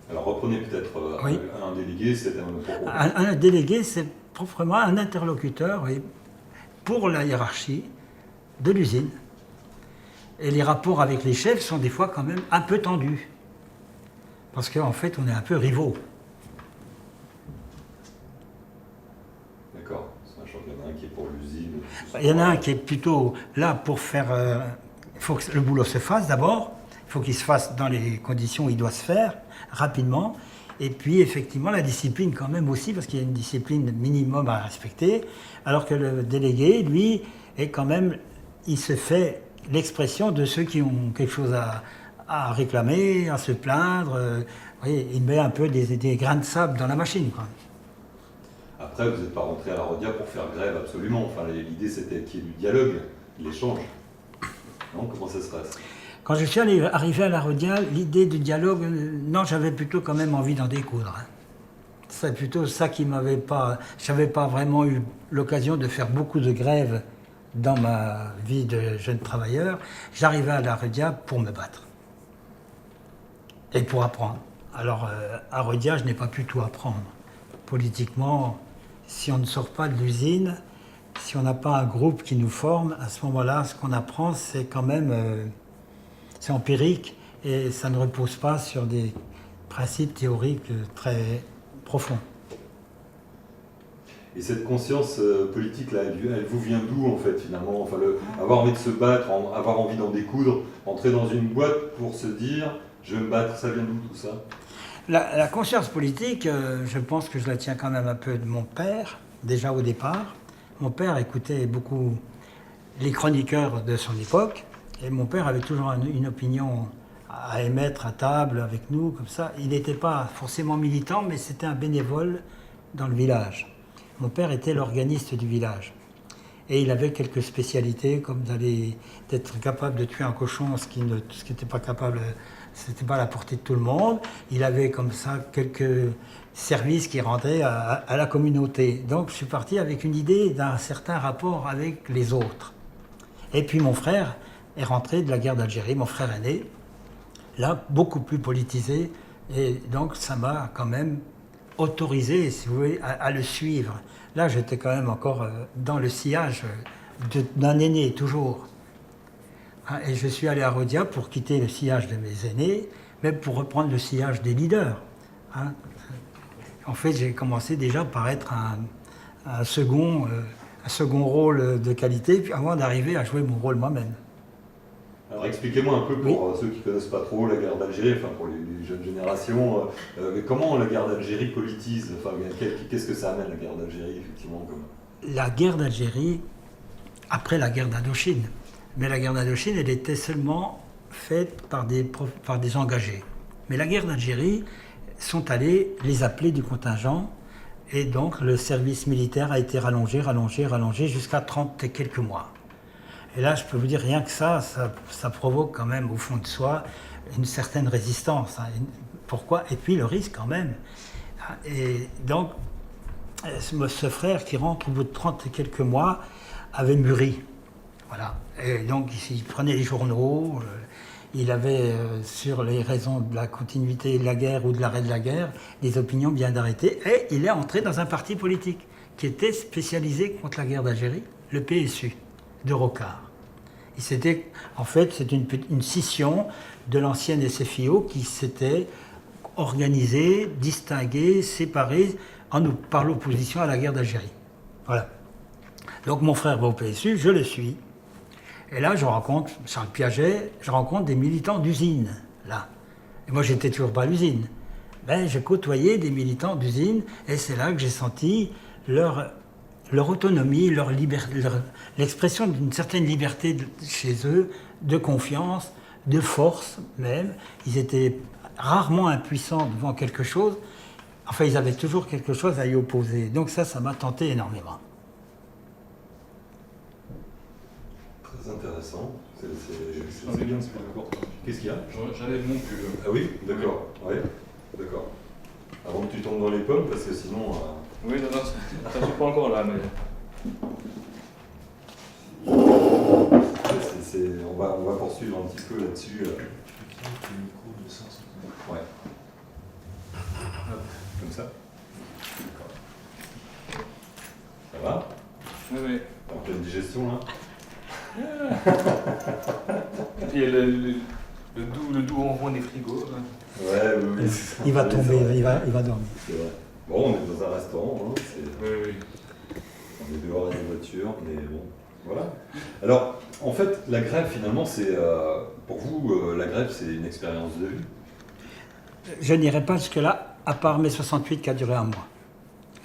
Alors reprenez peut-être Oui. un délégué, c'est Un délégué, c'est proprement un interlocuteur, oui, pour la hiérarchie de l'usine. Et les rapports avec les chefs sont des fois quand même un peu tendus. Parce qu'en fait, on est un peu rivaux. D'accord. Il y en a un qui est pour l'usine. Il y en a un qui est plutôt là pour faire... il faut que le boulot se fasse d'abord. Il faut qu'il se fasse dans les conditions où il doit se faire, rapidement. Et puis, effectivement, la discipline quand même aussi, parce qu'il y a une discipline minimum à respecter. Alors que le délégué, lui, est quand même... Il se fait l'expression de ceux qui ont quelque chose à réclamer, à se plaindre. Vous voyez, il met un peu des grains de sable dans la machine, quoi. Après, vous n'êtes pas rentré à la Rodia pour faire grève, absolument. Enfin, l'idée, c'était qu'il y ait du dialogue, de l'échange. Non, comment ça se passe? Quand je suis arrivé à la Rodia, l'idée du dialogue, non, j'avais plutôt quand même envie d'en découdre. C'est plutôt ça qui m'avait pas... J'avais pas vraiment eu l'occasion de faire beaucoup de grèves dans ma vie de jeune travailleur. J'arrivais à la Rodia pour me battre. Et pour apprendre. Alors, à Rodia, je n'ai pas pu tout apprendre. Politiquement, si on ne sort pas de l'usine, si on n'a pas un groupe qui nous forme, à ce moment-là, ce qu'on apprend, c'est quand même... c'est empirique et ça ne repose pas sur des principes théoriques très profonds. Et cette conscience politique, là, elle vous vient d'où, en fait, finalement? Enfin, avoir envie de se battre, avoir envie d'en découdre, entrer dans une boîte pour se dire « je vais me battre », ça vient d'où, tout ça? La conscience politique, je pense que je la tiens quand même un peu de mon père, déjà au départ. Mon père écoutait beaucoup les chroniqueurs de son époque, et mon père avait toujours une opinion à émettre à table avec nous, comme ça. Il n'était pas forcément militant, mais c'était un bénévole dans le village. Mon père était l'organiste du village. Et il avait quelques spécialités, comme d'être capable de tuer un cochon, ce qui n'était pas capable, c'était pas à la portée de tout le monde. Il avait comme ça quelques services qui rendaient à la communauté. Donc je suis parti avec une idée d'un certain rapport avec les autres. Et puis mon frère est rentré de la guerre d'Algérie, mon frère aîné, là, beaucoup plus politisé. Et donc ça m'a quand même autorisé, si vous voulez, à le suivre. Là, j'étais quand même encore dans le sillage d'un aîné, toujours. Et je suis allé à Rodia pour quitter le sillage de mes aînés, même pour reprendre le sillage des leaders. En fait, j'ai commencé déjà par être un second rôle de qualité, puis avant d'arriver à jouer mon rôle moi-même. Alors expliquez-moi un peu pour ceux qui ne connaissent pas trop la guerre d'Algérie, enfin pour les jeunes générations, comment la guerre d'Algérie politise, enfin qu'est-ce que ça amène la guerre d'Algérie effectivement comme... La guerre d'Algérie, après la guerre d'Indochine, mais la guerre d'Indochine, elle était seulement faite par des engagés. Mais la guerre d'Algérie sont allés les appeler du contingent, et donc le service militaire a été rallongé jusqu'à 30 et quelques mois. Et là, je peux vous dire, rien que ça provoque quand même au fond de soi une certaine résistance. Pourquoi? Et puis le risque quand même. Et donc, ce frère qui rentre au bout de 30 et quelques mois avait mûri. Voilà. Et donc, il prenait les journaux, il avait sur les raisons de la continuité de la guerre ou de l'arrêt de la guerre des opinions bien arrêtées. Et il est entré dans un parti politique qui était spécialisé contre la guerre d'Algérie, le PSU, de Rocard. En fait, c'est une scission de l'ancienne SFIO qui s'était organisée, distinguée, séparée par l'opposition à la guerre d'Algérie. Voilà. Donc mon frère va au PSU, je le suis. Et là, je rencontre Charles Piaget, je rencontre des militants d'usine, là. Et moi, j'étais toujours pas à l'usine. Ben, j'ai côtoyé des militants d'usine, et c'est là que j'ai senti leur autonomie, l'expression d'une certaine liberté chez eux, de confiance, de force même. Ils étaient rarement impuissants devant quelque chose. Enfin, ils avaient toujours quelque chose à y opposer. Donc ça m'a tenté énormément. Très intéressant. C'est bien ce que d'accord. Qu'est-ce qu'il y a? J'enlève mon pull. Ah oui, d'accord. Ouais, d'accord. Avant que tu tombes dans les pommes, parce que sinon... Oui, non, ça ne suis pas encore là, mais... On va poursuivre un petit peu là-dessus. Ouais. ça. Ça va? Oui, oui. En pleine digestion là? Il y a le doux ronron des frigos. Là. Ouais, oui, oui, c'est ça. Il va Oui, tomber, c'est vrai. il va dormir. C'est vrai. Bon, on est dans un restaurant, hein, Oui, oui. on est dehors avec une voiture, mais bon, voilà. Alors, en fait, la grève, finalement, c'est, pour vous, la grève, c'est une expérience de vie? Je n'irai pas jusque-là, à part mai 68 qui a duré un mois.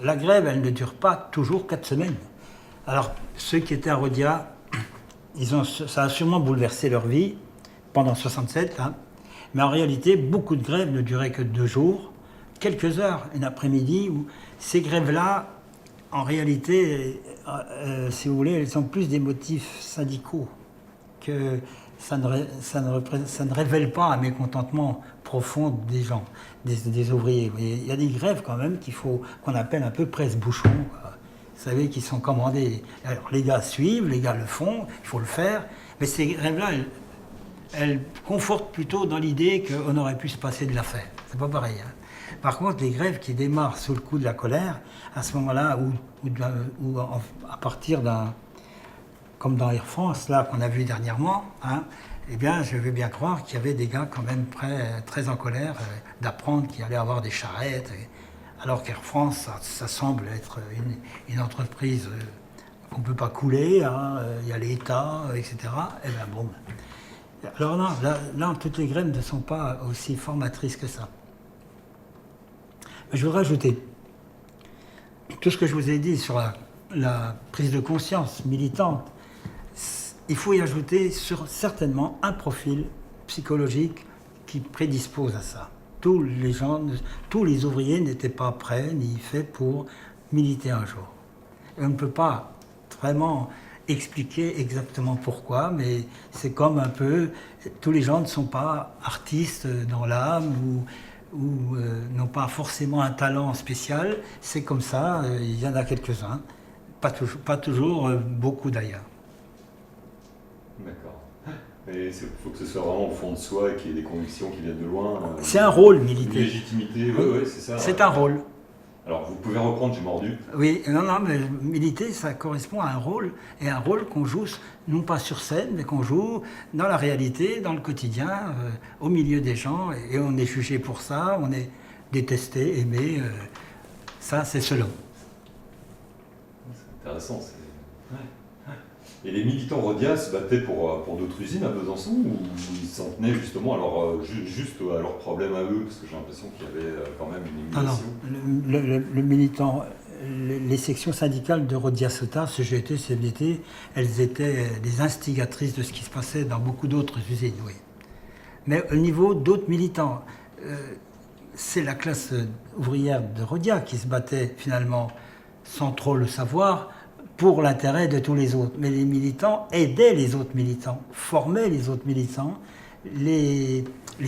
La grève, elle ne dure pas toujours 4 semaines. Alors, ceux qui étaient à Rodia, ça a sûrement bouleversé leur vie pendant 67, hein. Mais en réalité, beaucoup de grèves ne duraient que 2 jours, quelques heures, un après-midi, où ces grèves-là, en réalité, si vous voulez, elles ont plus des motifs syndicaux que ça ne révèle pas un mécontentement profond des gens, des ouvriers. Vous voyez, il y a des grèves quand même qu'on appelle un peu presse-bouchon, quoi. Vous savez, qui sont commandées. Alors les gars suivent, les gars le font, il faut le faire, mais ces grèves-là, elles confortent plutôt dans l'idée qu'on aurait pu se passer de l'affaire. C'est pas pareil, hein. Par contre, les grèves qui démarrent sous le coup de la colère, à ce moment-là, ou à partir d'un, comme dans Air France, là, qu'on a vu dernièrement, hein, eh bien, je veux bien croire qu'il y avait des gars quand même très en colère d'apprendre qu'il allait avoir des charrettes, alors qu'Air France, ça semble être une entreprise qu'on ne peut pas couler, hein, il y a l'État, etc. Eh bien, bon. Alors non, là, toutes les grèves ne sont pas aussi formatrices que ça. Mais je voudrais ajouter tout ce que je vous ai dit sur la prise de conscience militante. Il faut y ajouter certainement un profil psychologique qui prédispose à ça. Tous les ouvriers n'étaient pas prêts ni faits pour militer un jour. Et on ne peut pas vraiment expliquer exactement pourquoi, mais c'est comme un peu, tous les gens ne sont pas artistes dans l'âme ou n'ont pas forcément un talent spécial. C'est comme ça, il y en a quelques-uns, pas toujours beaucoup d'ailleurs. D'accord. Mais il faut que ce soit vraiment au fond de soi et qu'il y ait des convictions qui viennent de loin. C'est un rôle Une militaire. légitimité, oui, c'est ça. C'est un rôle. Alors, vous pouvez reprendre, j'ai mordu. Oui, non, mais militer, ça correspond à un rôle, et un rôle qu'on joue, non pas sur scène, mais qu'on joue dans la réalité, dans le quotidien, au milieu des gens, et on est jugé pour ça, on est détesté, aimé, ça c'est selon. C'est intéressant. Et les militants Rodia se battaient pour d'autres usines à Besançon, ou ils s'en tenaient justement juste à leurs problèmes à eux, parce que j'ai l'impression qu'il y avait quand même une émulation. Le militant, les sections syndicales de Rodia Sota, CGT, CFDT, elles étaient des instigatrices de ce qui se passait dans beaucoup d'autres usines, oui. Mais au niveau d'autres militants, c'est la classe ouvrière de Rodia qui se battait finalement, sans trop le savoir, pour l'intérêt de tous les autres. Mais les militants aidaient les autres militants, formaient les autres militants, les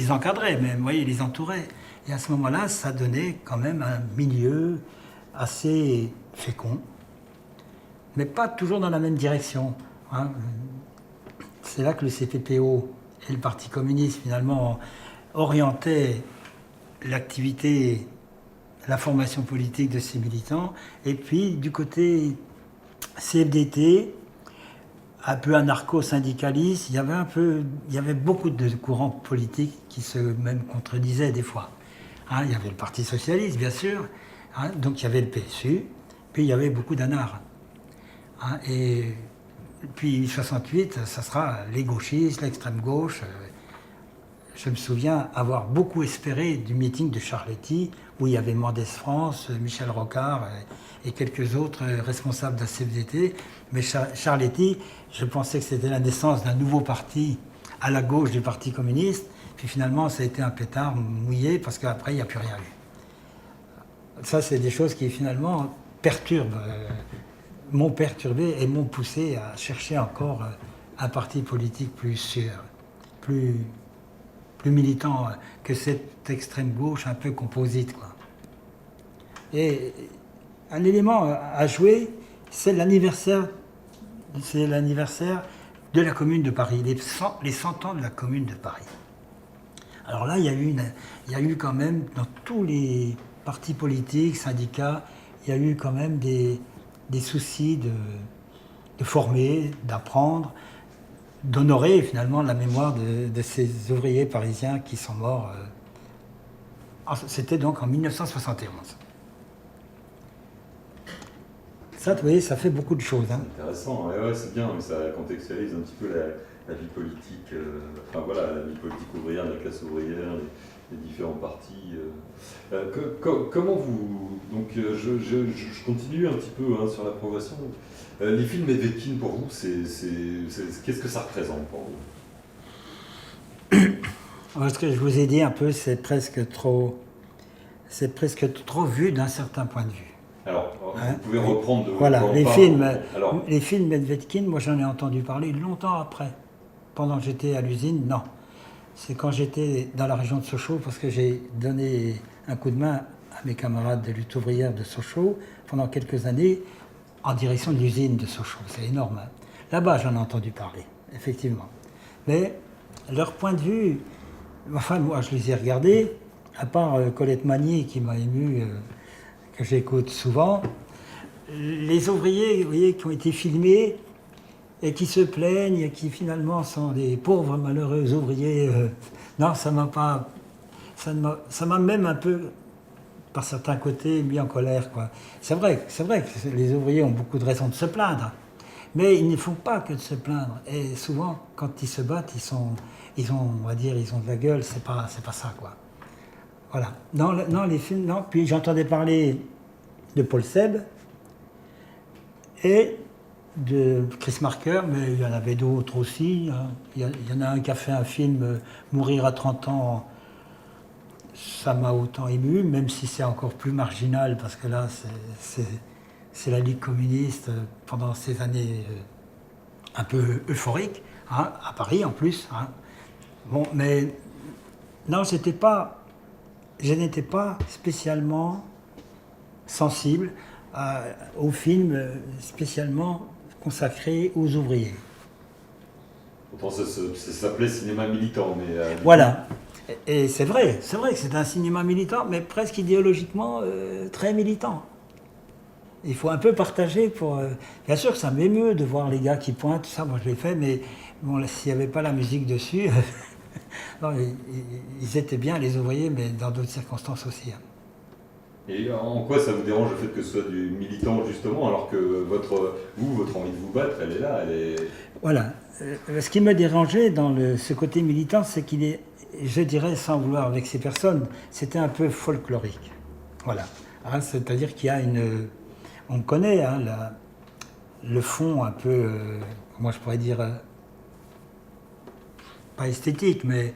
encadraient même, vous voyez, les entouraient. Et à ce moment-là, ça donnait quand même un milieu assez fécond, mais pas toujours dans la même direction, hein. C'est là que le CPPO et le Parti communiste, finalement, orientaient l'activité, la formation politique de ces militants. Et puis, du côté CFDT, un peu anarcho-syndicaliste, il y avait beaucoup de courants politiques qui se même contredisaient des fois. Hein, il y avait le Parti socialiste, bien sûr, hein, donc il y avait le PSU, puis il y avait beaucoup d'anards. Hein, et puis 68, ça sera les gauchistes, l'extrême gauche. Je me souviens avoir beaucoup espéré du meeting de Charletti, où il y avait Mendès France, Michel Rocard et quelques autres responsables de la CFDT. Mais Charletti, je pensais que c'était la naissance d'un nouveau parti à la gauche du Parti communiste. Puis finalement, ça a été un pétard mouillé, parce qu'après, il n'y a plus rien eu. Ça, c'est des choses qui finalement m'ont perturbé et m'ont poussé à chercher encore un parti politique plus sûr, plus militant que cette extrême gauche un peu composite, quoi. Et un élément à jouer, c'est l'anniversaire de la Commune de Paris, les 100 ans de la Commune de Paris. Alors là, il y a eu quand même, dans tous les partis politiques, syndicats, il y a eu quand même des soucis de former, d'apprendre, d'honorer finalement la mémoire de ces ouvriers parisiens qui sont morts. C'était donc en 1971. Ça, vous voyez, ça fait beaucoup de choses. Hein. C'est intéressant, ouais, c'est bien, mais ça contextualise un petit peu la vie politique, la vie politique ouvrière, la classe ouvrière, les différents partis. Comment vous... Donc je continue un petit peu sur la progression. Les films Médvedkin, pour vous, qu'est-ce que ça représente pour vous? Ce que je vous ai dit un peu, c'est presque trop vu d'un certain point de vue. Alors, vous pouvez reprendre de... Voilà, les films Médvedkin, moi j'en ai entendu parler longtemps après. Pendant que j'étais à l'usine, non. C'est quand j'étais dans la région de Sochaux, parce que j'ai donné un coup de main à mes camarades de lutte ouvrière de Sochaux pendant quelques années en direction de l'usine de Sochaux. C'est énorme. Hein. Là-bas, j'en ai entendu parler, effectivement. Mais leur point de vue, enfin, moi je les ai regardés, à part Colette Magny qui m'a ému, que j'écoute souvent, les ouvriers, vous voyez, qui ont été filmés et qui se plaignent et qui finalement sont des pauvres malheureux ouvriers, non, ça m'a même un peu, par certains côtés, mis en colère, quoi. C'est vrai que les ouvriers ont beaucoup de raisons de se plaindre, mais ils ne font pas que de se plaindre. Et souvent, quand ils se battent, ils ont de la gueule. C'est pas ça, quoi. Voilà. Non, les films, non. Puis j'entendais parler de Paul Seb et de Chris Marker, mais il y en avait d'autres aussi. Hein. Il y en a un qui a fait un film, Mourir à 30 ans. Ça m'a autant ému, même si c'est encore plus marginal, parce que là, c'est la Ligue communiste pendant ces années un peu euphoriques, hein, à Paris en plus. Hein. Bon, mais non, je n'étais pas spécialement sensible aux films spécialement consacrés aux ouvriers. Pourtant, ça s'appelait cinéma militant, mais... Voilà. Et c'est vrai que c'est un cinéma militant, mais presque idéologiquement très militant. Il faut un peu partager pour... Bien sûr que ça m'émeut de voir les gars qui pointent, tout ça, moi je l'ai fait, mais bon, s'il n'y avait pas la musique dessus, non, ils étaient bien les ouvriers, mais dans d'autres circonstances aussi. Hein. Et en quoi ça vous dérange le fait que ce soit du militant, justement, alors que votre envie de vous battre, elle est là, Voilà. Ce qui me dérangeait dans ce côté militant, c'est qu'il est, je dirais, sans vouloir vexer personne, c'était un peu folklorique. Voilà. Hein, c'est-à-dire qu'il y a on connaît hein, le fond un peu, comment je pourrais dire, pas esthétique, mais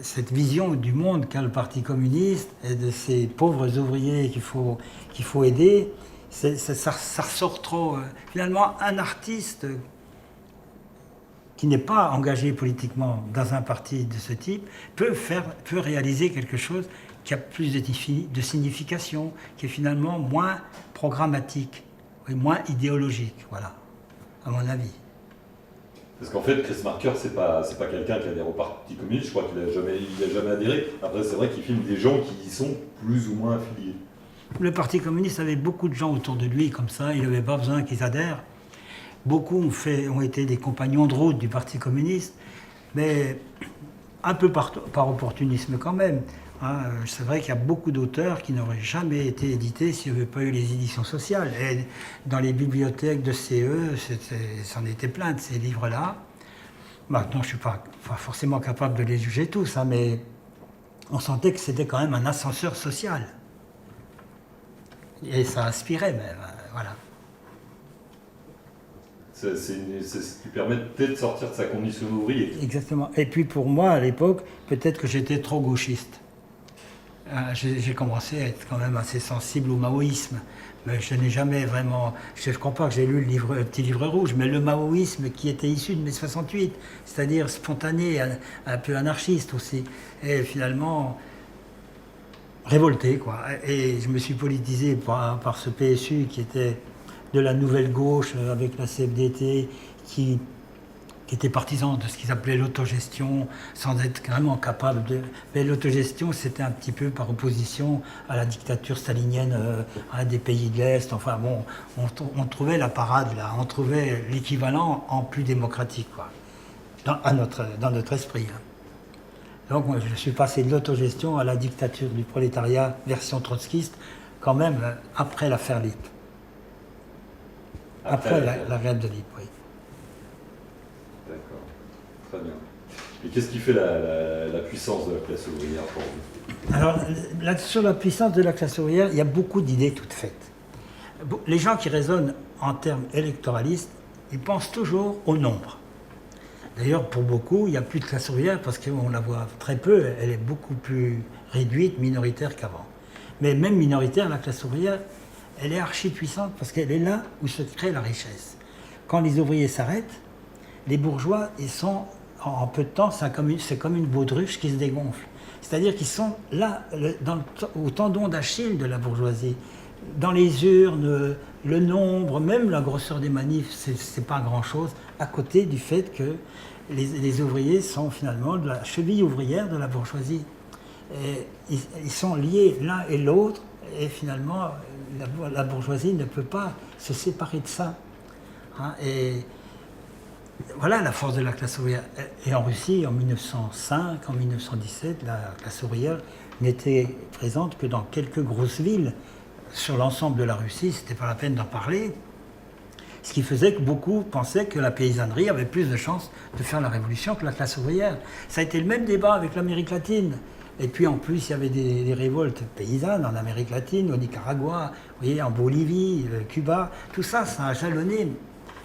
cette vision du monde qu'a le Parti communiste et de ces pauvres ouvriers qu'il faut aider, ça ressort trop. Finalement, un artiste qui n'est pas engagé politiquement dans un parti de ce type peut réaliser quelque chose qui a plus de signification, qui est finalement moins programmatique, et moins idéologique, voilà, à mon avis. Parce qu'en fait, Chris Marker, c'est pas quelqu'un qui adhère au Parti communiste, je crois qu'il n'a jamais adhéré. Après, c'est vrai qu'il filme des gens qui y sont plus ou moins affiliés. Le Parti communiste avait beaucoup de gens autour de lui, comme ça, il n'avait pas besoin qu'ils adhèrent. Beaucoup ont été des compagnons de route du Parti communiste, mais un peu par opportunisme quand même. Hein. C'est vrai qu'il y a beaucoup d'auteurs qui n'auraient jamais été édités s'il n'y avait pas eu les éditions sociales. Et dans les bibliothèques de CE, c'en était plein de ces livres-là. Maintenant, je ne suis pas forcément capable de les juger tous, hein, mais on sentait que c'était quand même un ascenseur social. Et ça inspirait même, voilà. C'est ce qui permet peut-être de sortir de sa condition d'ouvrier. Exactement. Et puis pour moi, à l'époque, peut-être que j'étais trop gauchiste. J'ai commencé à être quand même assez sensible au maoïsme. Mais je n'ai jamais vraiment... Je ne crois pas que j'ai lu le petit livre rouge, mais le maoïsme qui était issu de mai 68, c'est-à-dire spontané, un peu anarchiste aussi. Et finalement, révolté, quoi. Et je me suis politisé par ce PSU qui était de la nouvelle gauche avec la CFDT, qui qui était partisan de ce qu'ils appelaient l'autogestion, sans être vraiment capable de... Mais l'autogestion, c'était un petit peu par opposition à la dictature stalinienne des pays de l'Est. Enfin bon, on trouvait la parade là, on trouvait l'équivalent en plus démocratique, quoi, dans notre esprit. Hein. Donc moi, je suis passé de l'autogestion à la dictature du prolétariat, version trotskiste, quand même après l'affaire Lippe. Après la grève de Lippe, oui. D'accord, très bien. Et qu'est-ce qui fait la puissance de la classe ouvrière pour vous? Alors, sur la puissance de la classe ouvrière, il y a beaucoup d'idées toutes faites. Les gens qui raisonnent en termes électoralistes, ils pensent toujours au nombre. D'ailleurs, pour beaucoup, il n'y a plus de classe ouvrière parce qu'on la voit très peu, elle est beaucoup plus réduite, minoritaire qu'avant. Mais même minoritaire, la classe ouvrière, elle est archi puissante parce qu'elle est là où se crée la richesse. Quand les ouvriers s'arrêtent, les bourgeois, ils sont, en peu de temps, c'est comme une baudruche qui se dégonfle. C'est-à-dire qu'ils sont là, au tendon d'Achille de la bourgeoisie. Dans les urnes, le nombre, même la grosseur des manifs, c'est pas grand-chose, à côté du fait que les ouvriers sont finalement de la cheville ouvrière de la bourgeoisie. Et ils sont liés l'un et l'autre, et finalement, la bourgeoisie ne peut pas se séparer de ça. Hein, et voilà la force de la classe ouvrière. Et en Russie, en 1905, en 1917, la classe ouvrière n'était présente que dans quelques grosses villes. Sur l'ensemble de la Russie, c'était pas la peine d'en parler. Ce qui faisait que beaucoup pensaient que la paysannerie avait plus de chances de faire la révolution que la classe ouvrière. Ça a été le même débat avec l'Amérique latine. Et puis en plus, il y avait des révoltes paysannes en Amérique latine, au Nicaragua, vous voyez, en Bolivie, Cuba. Tout ça, ça a jalonné.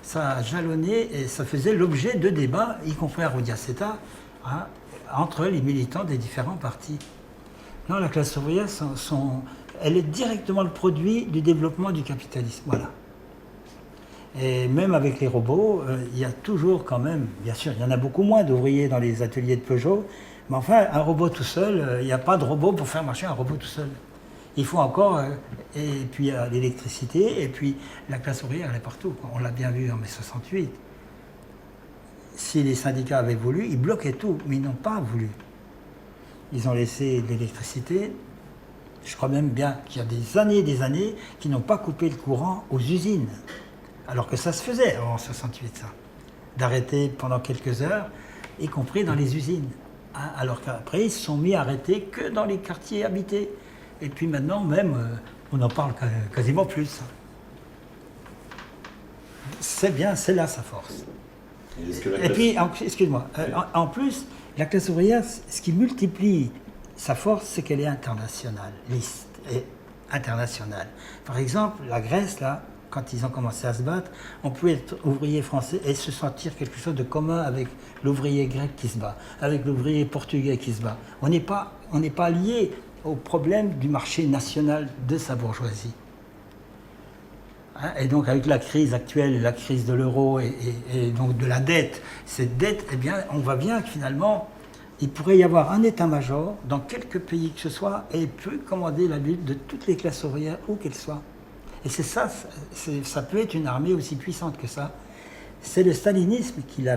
Ça a jalonné et ça faisait l'objet de débats, y compris à Rodiaceta, hein, entre les militants des différents partis. Non, la classe ouvrière, elle est directement le produit du développement du capitalisme. Voilà. Et même avec les robots, il y a toujours quand même, bien sûr, il y en a beaucoup moins d'ouvriers dans les ateliers de Peugeot, mais enfin, un robot tout seul, il n'y a pas de robot pour faire marcher un robot tout seul. Il faut encore, et puis il y a l'électricité, et puis la classe ouvrière, elle est partout. On l'a bien vu en mai 68. Si les syndicats avaient voulu, ils bloquaient tout, mais ils n'ont pas voulu. Ils ont laissé de l'électricité. Je crois même bien qu'il y a des années qui n'ont pas coupé le courant aux usines. Alors que ça se faisait en 68, ça. D'arrêter pendant quelques heures, y compris dans les usines. Hein, alors qu'après, ils se sont mis à arrêter que dans les quartiers habités. Et puis maintenant, même, on en parle quasiment plus. C'est bien, c'est là sa force. Et puis, excuse-moi, en plus, la classe ouvrière, ce qui multiplie sa force, c'est qu'elle est internationaliste et internationale. Par exemple, la Grèce, là, quand ils ont commencé à se battre, on pouvait être ouvrier français et se sentir quelque chose de commun avec l'ouvrier grec qui se bat, avec l'ouvrier portugais qui se bat. On n'est pas lié au problème du marché national de sa bourgeoisie. Hein, et donc avec la crise actuelle, la crise de l'euro et donc de la dette, cette dette, eh bien, on voit bien que finalement, il pourrait y avoir un état-major dans quelques pays que ce soit et il peut commander la lutte de toutes les classes ouvrières, où qu'elles soient. Et c'est ça, ça peut être une armée aussi puissante que ça. C'est le stalinisme qui a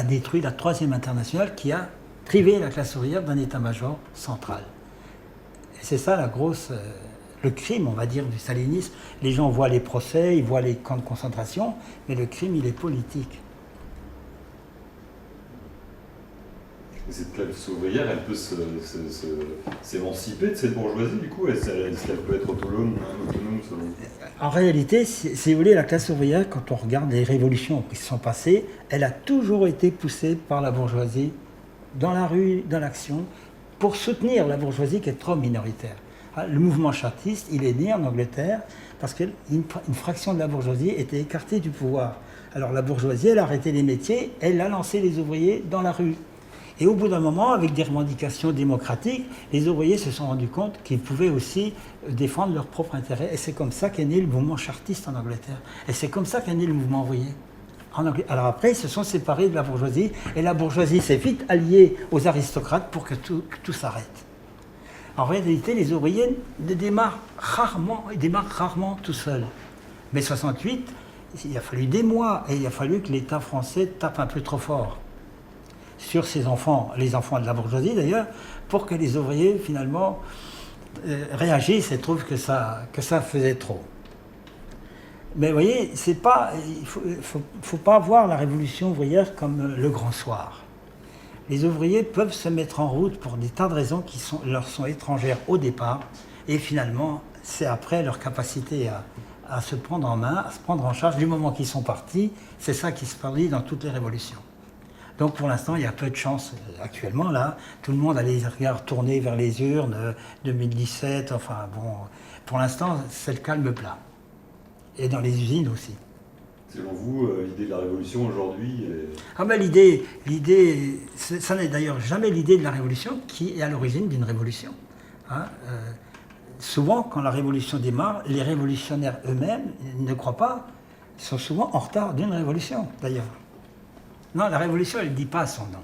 détruit la Troisième Internationale, qui a privé la classe ouvrière d'un état-major central. Et c'est ça le crime, on va dire, du stalinisme. Les gens voient les procès, ils voient les camps de concentration, mais le crime, il est politique. Cette classe ouvrière, elle peut s'émanciper de cette bourgeoisie, du coup? Est-ce qu'elle peut être autonome selon... En réalité, si vous voulez, la classe ouvrière, quand on regarde les révolutions qui se sont passées, elle a toujours été poussée par la bourgeoisie, dans la rue, dans l'action, pour soutenir la bourgeoisie qui est trop minoritaire. Le mouvement chartiste, il est né en Angleterre parce qu'une fraction de la bourgeoisie était écartée du pouvoir. Alors la bourgeoisie, elle a arrêté les métiers, elle a lancé les ouvriers dans la rue. Et au bout d'un moment, avec des revendications démocratiques, les ouvriers se sont rendus compte qu'ils pouvaient aussi défendre leurs propres intérêts. Et c'est comme ça qu'est né le mouvement chartiste en Angleterre. Et c'est comme ça qu'est né le mouvement ouvrier. Alors après, ils se sont séparés de la bourgeoisie, et la bourgeoisie s'est vite alliée aux aristocrates pour que tout s'arrête. En réalité, les ouvriers démarrent rarement tout seuls. Mais 68, il a fallu des mois et il a fallu que l'État français tape un peu trop fort sur ses enfants, les enfants de la bourgeoisie d'ailleurs, pour que les ouvriers finalement réagissent et trouvent que ça faisait trop. Mais vous voyez, c'est pas, il faut pas voir la révolution ouvrière comme le grand soir. Les ouvriers peuvent se mettre en route pour des tas de raisons qui leur sont étrangères au départ, et finalement, c'est après leur capacité à se prendre en main, à se prendre en charge du moment qu'ils sont partis. C'est ça qui se produit dans toutes les révolutions. Donc pour l'instant, il y a peu de chance actuellement là. Tout le monde a les regards tournés vers les urnes 2017. Enfin bon, pour l'instant, c'est le calme plat. Et dans les usines aussi. Selon vous, l'idée de la révolution aujourd'hui est... Ah ben ça n'est d'ailleurs jamais l'idée de la révolution qui est à l'origine d'une révolution. Hein, souvent, quand la révolution démarre, les révolutionnaires eux-mêmes ne croient pas, ils sont souvent en retard d'une révolution d'ailleurs. Non, la révolution, elle ne dit pas son nom.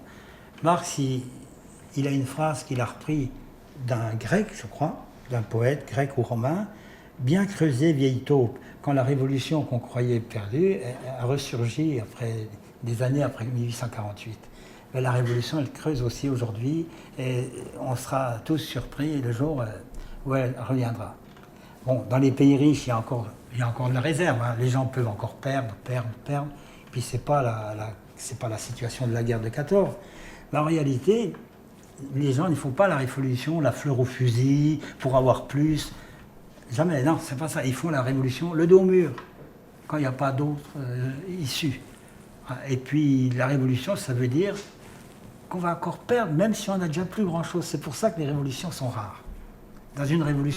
Marx, il a une phrase qu'il a reprise d'un grec, je crois, d'un poète grec ou romain. Bien creusé, vieille taupe, quand la révolution qu'on croyait perdue a ressurgi des années après 1848. Mais la révolution, elle creuse aussi aujourd'hui et on sera tous surpris le jour où elle reviendra. Bon, dans les pays riches, il y a encore de la réserve. Hein. Les gens peuvent encore perdre. Puis c'est pas la situation de la guerre de 14. Mais en réalité, les gens ne font pas la révolution, la fleur au fusil, pour avoir plus. Jamais, non, c'est pas ça. Ils font la révolution le dos au mur, quand il n'y a pas d'autre issue. Et puis la révolution, ça veut dire qu'on va encore perdre, même si on n'a déjà plus grand-chose. C'est pour ça que les révolutions sont rares. Dans une révolution,